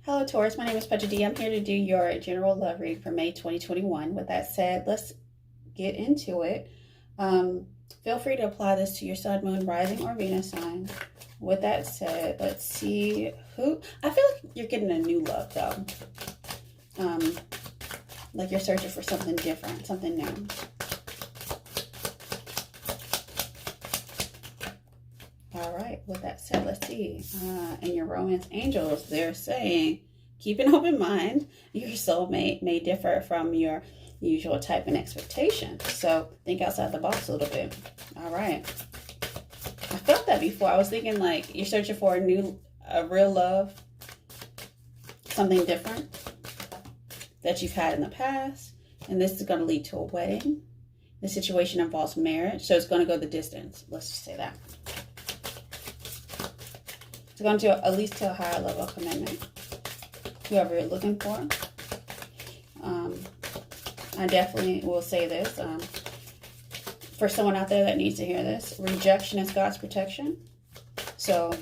Hello Taurus, my name is Petra D. I'm here to do your general love reading for May 2021. With that said, let's get into it. Feel free to apply this to your sun, moon, rising, or Venus sign. With that said, let's see who... I feel like you're getting a new love though. Like you're searching for something different, something new. All right, with that said, let's see. And your romance angels, they're saying, keep an open mind. Your soulmate may differ from your usual type and expectation. So think outside the box a little bit. All right. I felt that before. I was thinking like you're searching for a real love, something different that you've had in the past. And this is going to lead to a wedding. The situation involves marriage. So it's going to go the distance. Let's just say that. It's going to at least to a higher level of commitment. Whoever you're looking for. I definitely will say this. For someone out there that needs to hear this, rejection is God's protection. So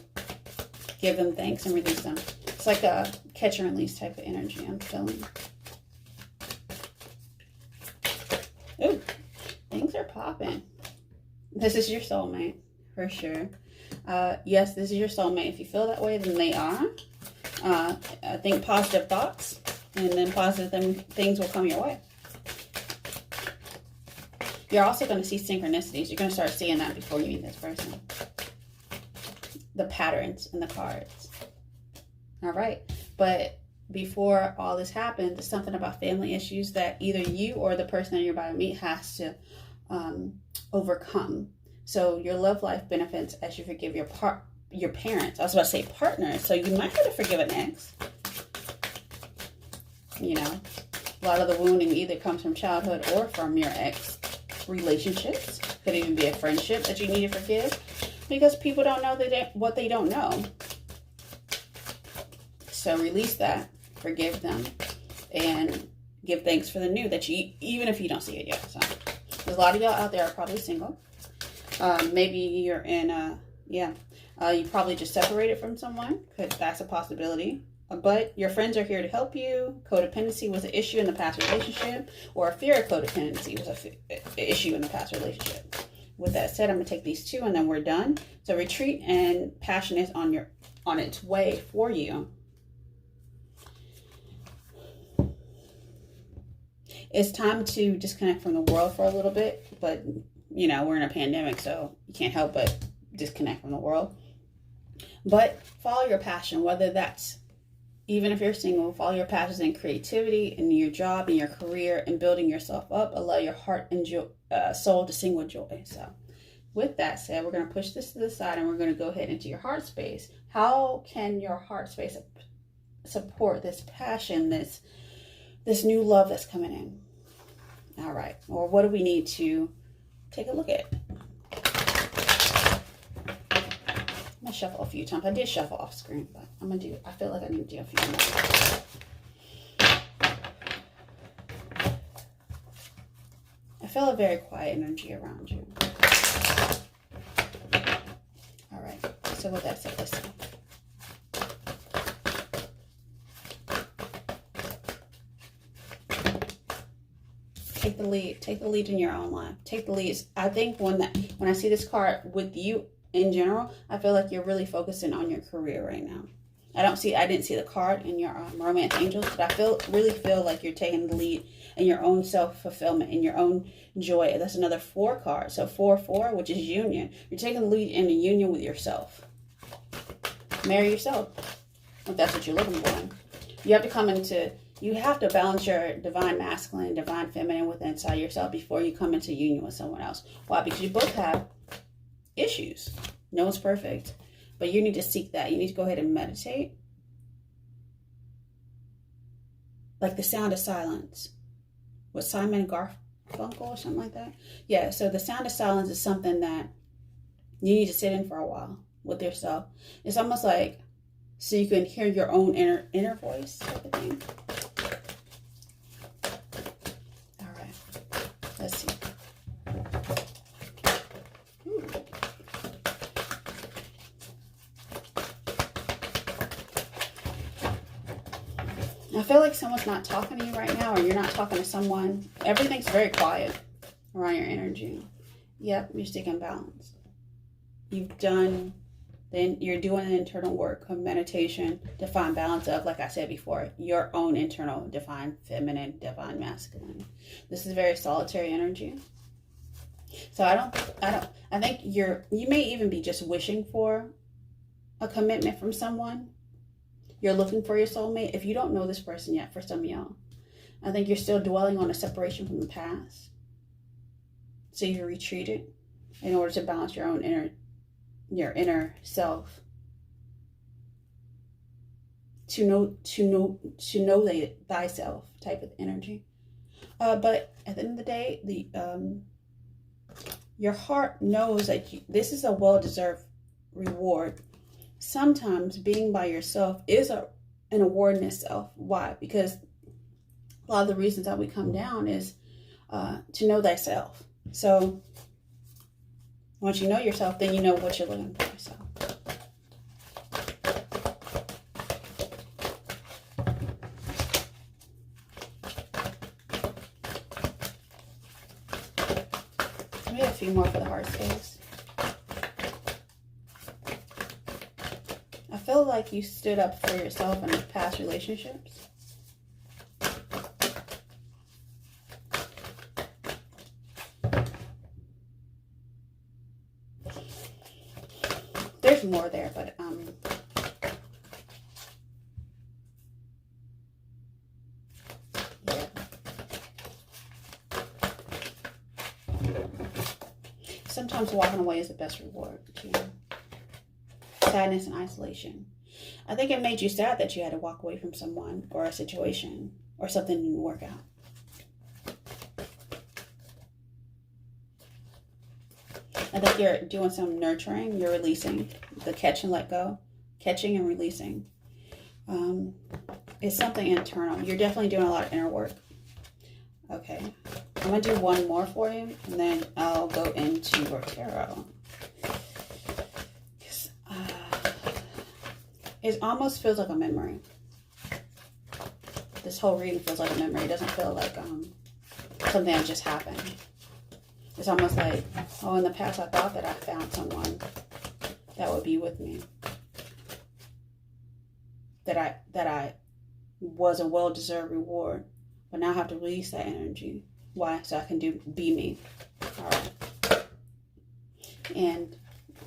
give them thanks and release them. It's like a catch and release type of energy I'm feeling. Ooh, things are popping. This is your soulmate, for sure. Yes, this is your soulmate. If you feel that way, then they are. I think positive thoughts, and then positive things will come your way. You're also going to see synchronicities. You're going to start seeing that before you meet this person. The patterns in the cards. All right. But before all this happens, there's something about family issues that either you or the person that you're about to meet has to overcome. So your love life benefits as you forgive your parents. I was about to say partners. So you might have to forgive an ex. You know, a lot of the wounding either comes from childhood or from your ex relationships. Could even be a friendship that you need to forgive because people don't know what they don't know. So release that, forgive them, and give thanks for the new that you, even if you don't see it yet. So there's a lot of y'all out there are probably single. Maybe you're in you probably just separated from someone. That's a possibility. But your friends are here to help you. Codependency was an issue in the past relationship, or a fear of codependency was an issue in the past relationship. With that said, I'm going to take these two and then we're done. So retreat and passion is on its way for you. It's time to disconnect from the world for a little bit, but you know, we're in a pandemic, so you can't help but disconnect from the world. But follow your passion, whether that's, even if you're single, follow your passions in creativity, in your job, in your career, and building yourself up. Allow your heart and soul to sing with joy. So with that said, we're going to push this to the side and we're going to go ahead into your heart space. How can your heart space support this passion, this new love that's coming in? All right. Or what do we need to take a look at? I'm going to shuffle a few times. I did shuffle off screen, but I feel like I need to do a few more. I feel a very quiet energy around you. All right. So with that said, let's see. Take the lead. Take the lead in your own life. Take the lead. I think when I see this card with you in general, I feel like you're really focusing on your career right now. I didn't see the card in your romance angels, but I really feel like you're taking the lead in your own self-fulfillment, in your own joy. That's another 4 card. So 4-4, which is union. You're taking the lead in a union with yourself. Marry yourself, if that's what you're looking for. You have to balance your divine masculine, divine feminine within inside yourself before you come into union with someone else. Why? Because you both have issues. No one's perfect, but you need to seek that. You need to go ahead and meditate. Like the sound of silence. What, Simon Garfunkel or something like that? Yeah, so the sound of silence is something that you need to sit in for a while with yourself. It's almost like so you can hear your own inner voice type of thing. All right, let's see. I feel like someone's not talking to you right now, or you're not talking to someone. Everything's very quiet around your energy. Yep, you're sticking balance. You've done, then you're doing the internal work of meditation to find balance of, like I said before, your own internal divine feminine, divine masculine. This is very solitary energy. So I think you may even be just wishing for a commitment from someone. You're looking for your soulmate. If you don't know this person yet, for some of y'all, I think you're still dwelling on a separation from the past. So you retreated in order to balance your own inner self. To know thyself type of energy. But at the end of the day, your heart knows that this is a well-deserved reward. Sometimes being by yourself is an award in itself. Why? Because a lot of the reasons that we come down is to know thyself. So once you know yourself, then you know what you're looking for. So maybe a few more for the heart space. I feel like you stood up for yourself in past relationships. There's more there, but yeah. Sometimes walking away is the best reward. Sadness and isolation. I think it made you sad that you had to walk away from someone or a situation or something didn't work out. I think you're doing some nurturing. You're releasing the catch and let go. Catching and releasing. It's something internal. You're definitely doing a lot of inner work. Okay. I'm going to do one more for you, and then I'll go into your tarot. It almost feels like a memory. This whole reading feels like a memory. It doesn't feel like something that just happened. It's almost like, oh, in the past I thought that I found someone that would be with me. That I was a well-deserved reward. But now I have to release that energy. Why? So I can be me. All right. And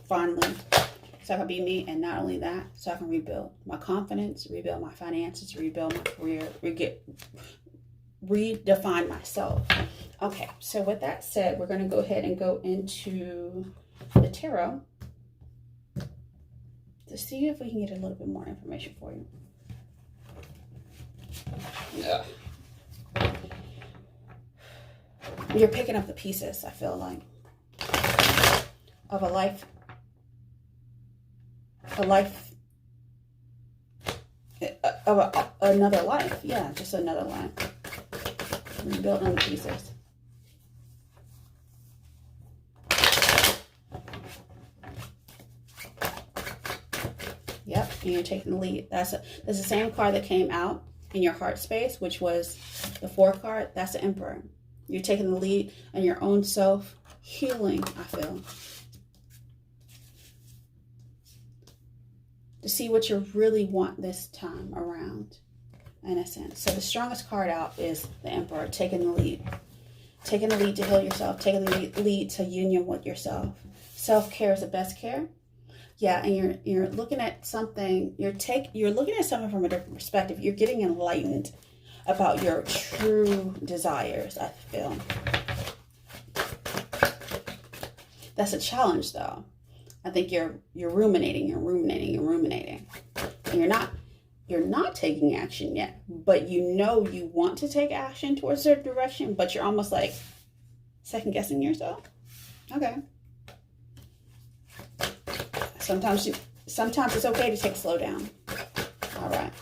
finally, so I can be me, and not only that, so I can rebuild my confidence, rebuild my finances, rebuild my career, redefine myself. Okay, so with that said, we're going to go ahead and go into the tarot to see if we can get a little bit more information for you. Yeah. You're picking up the pieces, I feel like, of a life, of another life. Yeah, just another life. Rebuilding the pieces. Yep, and you're taking the lead. That's the same card that came out in your heart space, which was the 4 card. That's the Emperor. You're taking the lead in your own self healing, I feel. To see what you really want this time around, in a sense. So the strongest card out is the Emperor, taking the lead. Taking the lead to heal yourself. Taking the lead to union with yourself. Self-care is the best care. Yeah, and you're looking at something, you're looking at something from a different perspective. You're getting enlightened about your true desires, I feel. That's a challenge, though. I think you're ruminating, and you're not taking action yet, but you know you want to take action towards a certain direction, but you're almost like second guessing yourself. Okay. Sometimes it's okay to take a slow down. All right,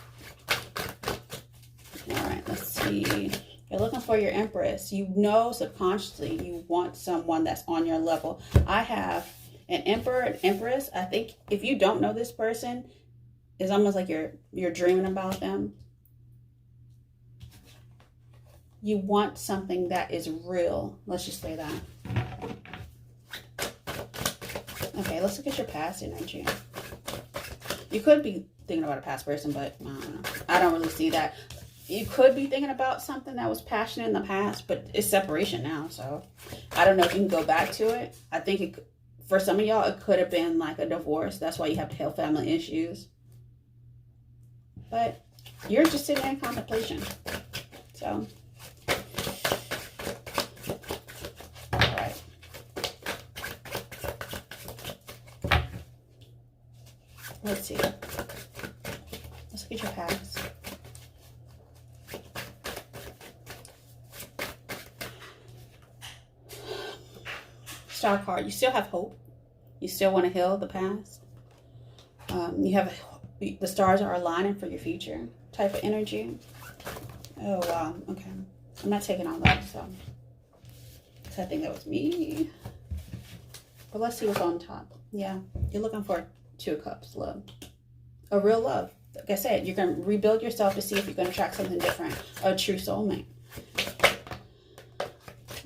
let's see. You're looking for your Empress. You know subconsciously you want someone that's on your level. I have an Emperor and Empress. I think if you don't know this person, it's almost like you're dreaming about them. You want something that is real. Let's just say that. Okay, let's look at your past energy. You could be thinking about a past person, but I don't know. I don't really see that. You could be thinking about something that was passionate in the past, but it's separation now. So I don't know if you can go back to it. I think for some of y'all, it could have been like a divorce. That's why you have to have family issues. But you're just sitting in contemplation. So, all right. Let's see. Let's look at your past. Star card. You still have hope. You still want to heal the past. You have the stars are aligning for your future type of energy. Oh wow. Okay. I'm not taking all that, so I think that was me. But let's see what's on top. Yeah, you're looking for 2 of Cups love. A real love. Like I said, you're going to rebuild yourself to see if you're going to attract something different. A true soulmate.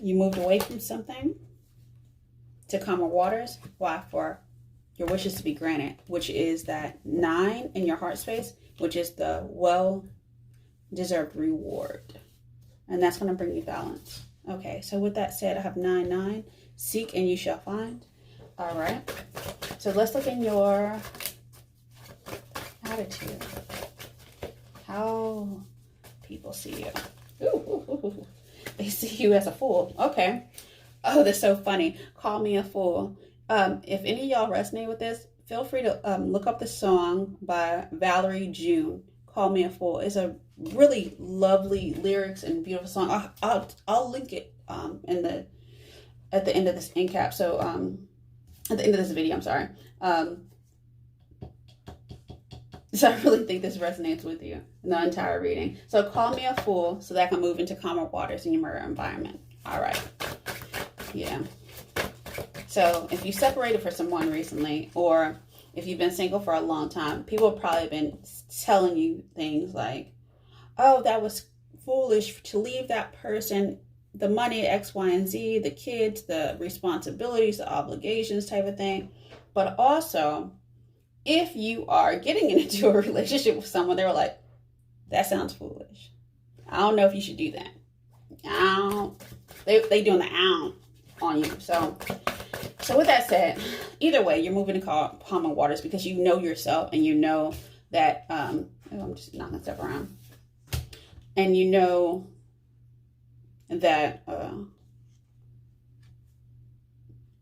You moved away from something to calmer waters. Why? For your wishes to be granted, which is that 9 in your heart space, which is the well-deserved reward. And that's going to bring you balance. Okay, so with that said, I have 9, 9. Seek and you shall find. All right. So let's look in your attitude. How people see you. Ooh. They see you as a fool. Okay. Oh, that's so funny. Call me a fool. If any of y'all resonate with this, feel free to look up the song by Valerie June. Call Me a Fool. It's a really lovely lyrics and beautiful song. I'll link it at the end of this end cap. So at the end of this video, I'm sorry. So I really think this resonates with you in the entire reading. So call me a fool so that I can move into calmer waters in your mirror environment. All right. Yeah. So if you separated for someone recently, or if you've been single for a long time, people have probably been telling you things like, oh, that was foolish to leave that person, the money, X, Y, and Z, the kids, the responsibilities, the obligations type of thing. But also, if you are getting into a relationship with someone, they were like, that sounds foolish. I don't know if you should do that. They doing the ow on you. So with that said, either way, you're moving to calmer waters because you know yourself and you know that, I'm just knocking stuff around. And you know that,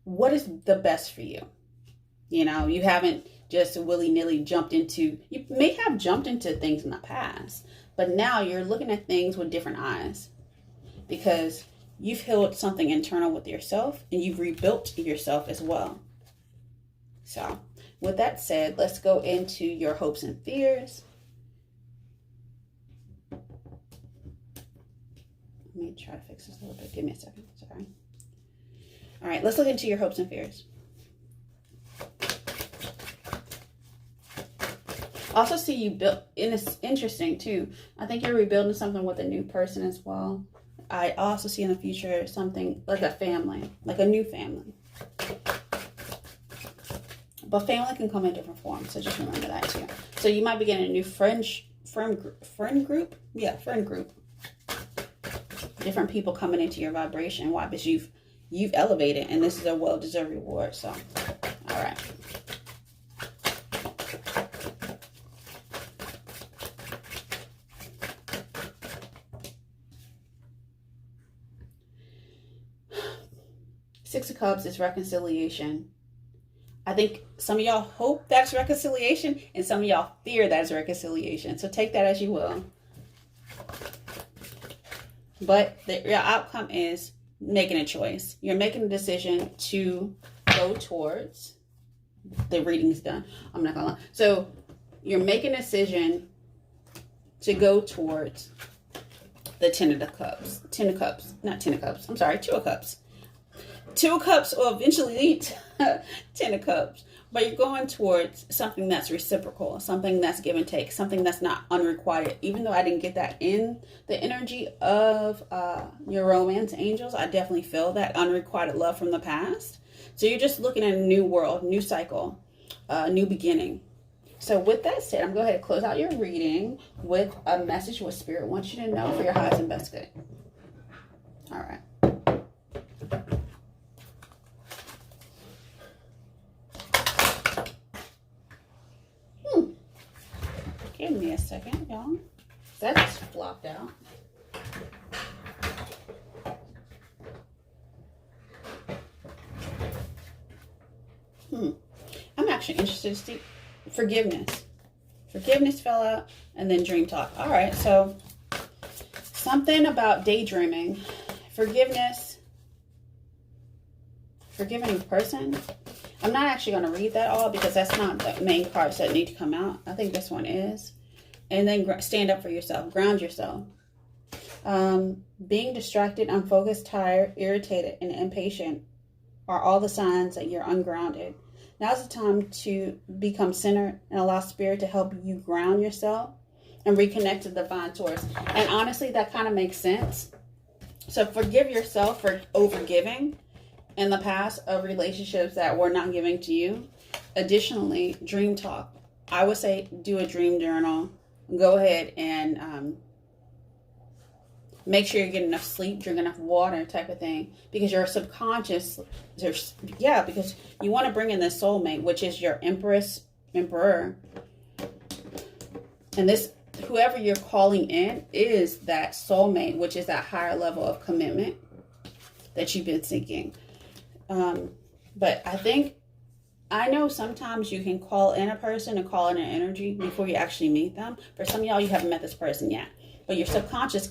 what is the best for you? You know, you haven't just willy-nilly jumped into, you may have jumped into things in the past, but now you're looking at things with different eyes because you've healed something internal with yourself and you've rebuilt yourself as well. So with that said, let's go into your hopes and fears. Let me try to fix this a little bit. Give me a second. Sorry. All right, let's look into your hopes and fears. Also see you build, and it's interesting too. I think you're rebuilding something with a new person as well. I also see in the future something like a family, like a new family. But family can come in different forms, so just remember that too. So you might be getting a new friend group. Yeah, friend group. Different people coming into your vibration. Why? Because you've elevated, and this is a well-deserved reward. So, all right. Six of Cups is reconciliation. I think some of y'all hope that's reconciliation, and some of y'all fear that's reconciliation. So take that as you will. But your outcome is making a choice. You're making a decision to go towards, the reading's done. I'm not gonna lie. So you're making a decision to go towards the 10 of Cups. 10 of Cups, not 10 of Cups. I'm sorry, 2 of Cups. 2 of Cups will eventually lead to 10 of Cups. But you're going towards something that's reciprocal, something that's give and take, something that's not unrequited. Even though I didn't get that in the energy of your romance angels, I definitely feel that unrequited love from the past. So you're just looking at a new world, new cycle, new beginning. So with that said, I'm going to go ahead and close out your reading with a message what Spirit wants you to know for your highest and best good. All right. Give me a second, y'all. That just flopped out. I'm actually interested to see forgiveness. Forgiveness fell out, and then dream talk. All right, so something about daydreaming, forgiveness, forgiving a person. I'm not actually going to read that all because that's not the main cards that need to come out. I think this one is. And then stand up for yourself. Ground yourself. Being distracted, unfocused, tired, irritated, and impatient are all the signs that you're ungrounded. Now's the time to become centered and allow Spirit to help you ground yourself and reconnect to the divine source. And honestly, that kind of makes sense. So forgive yourself for overgiving in the past of relationships that were not giving to you. Additionally, dream talk. I would say do a dream journal. Go ahead and make sure you're getting enough sleep, drink enough water type of thing. Because your subconscious, because you want to bring in the soulmate, which is your emperor. And this, whoever you're calling in is that soulmate, which is that higher level of commitment that you've been seeking. But I know sometimes you can call in a person and call in an energy before you actually meet them. For some of y'all, you haven't met this person yet. But your subconscious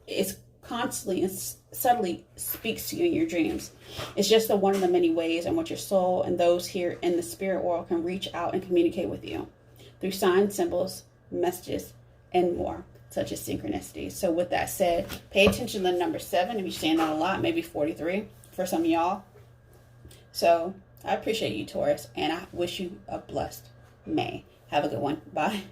is constantly and subtly speaks to you in your dreams. It's just one of the many ways in which your soul and those here in the spirit world can reach out and communicate with you through signs, symbols, messages, and more, such as synchronicities. So with that said, pay attention to the number 7. If you're saying that a lot, maybe 43 for some of y'all. So I appreciate you, Taurus, and I wish you a blessed May. Have a good one. Bye.